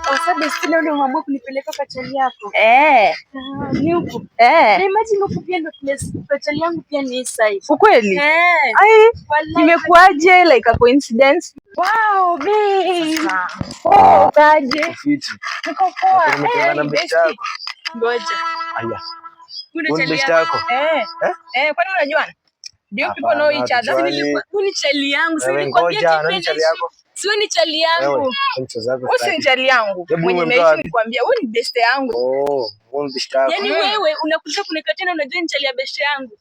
Sasa besti leo ndio umeamua kunipeleka kwa chali yako. Ni huko. Na imagine huko pia ndio kwa chali yangu pia ni side. Ukweli? Ai, imekuaje like a coincidence? Wow, babe. Oh, kaje. Niko poa. Tumeungana besti yako. Ngoja. Aya. Kuna Besti yako. Kwani unajua? Do you people know each other? Ni chali yangu. Ngoja, nani chali yako? Sio ni chali yangu. Wewe si chali yangu. Mwenye nimeishi nikwambia, wewe ni besti yangu. Oh, wewe ni besti yako. Yaani wewe unakuja kunikatia na unajua ni chali ya besti yangu.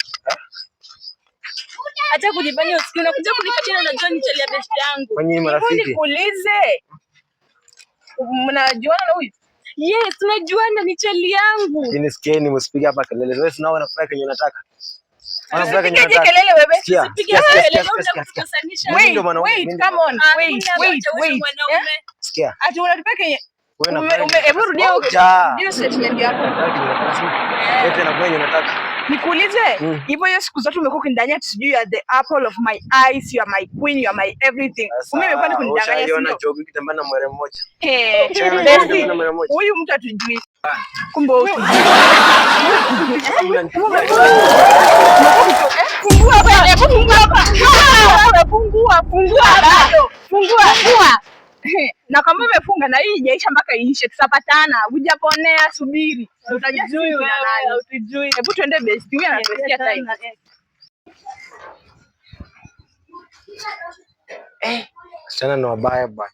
Acha kujifanya usikie, unakuja kunikatia na unajua ni chali ya besti yangu. Kwani marafiki? Nikuulize. Mnajuana na huyu? Yes, tunajuana, ni chali yangu. Lakini sikieni msipige hapa kelele. Wewe sina unafanya kenye unataka. Unafanya kenye Usipige unataka. kelele wewe. Usipige kelele, utakusanisha. Wait, come on. Wait. Sikia. Ati unataka kenye Wewe hebu rudia hiyo statement yako. Yote na kwenye unataka. Nikuulize, hivyo hiyo siku zote umekuwa ukindanganya sijui you are the apple of my eyes, you are my queen, you are my everything. Mimi nimekuwa nikunidanganya sio? Unaona jogi kitambana mwere mmoja. Huyu mtu atujui. Kumbe huyu. Fungua. Na kama umefunga na hii haijaisha mpaka iishe, tutapatana. Hujaponea, subiri. Utajua sijui una nani. Utujui. Hebu tuende best. Huyu anatusikia time. Sana na wabaya bwana.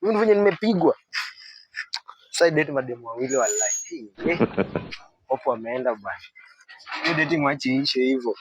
Mimi ndivyo nimepigwa. Sasa date mademu wawili wallahi. Hapo ameenda bwana. Hiyo dating mwache ishe hivyo.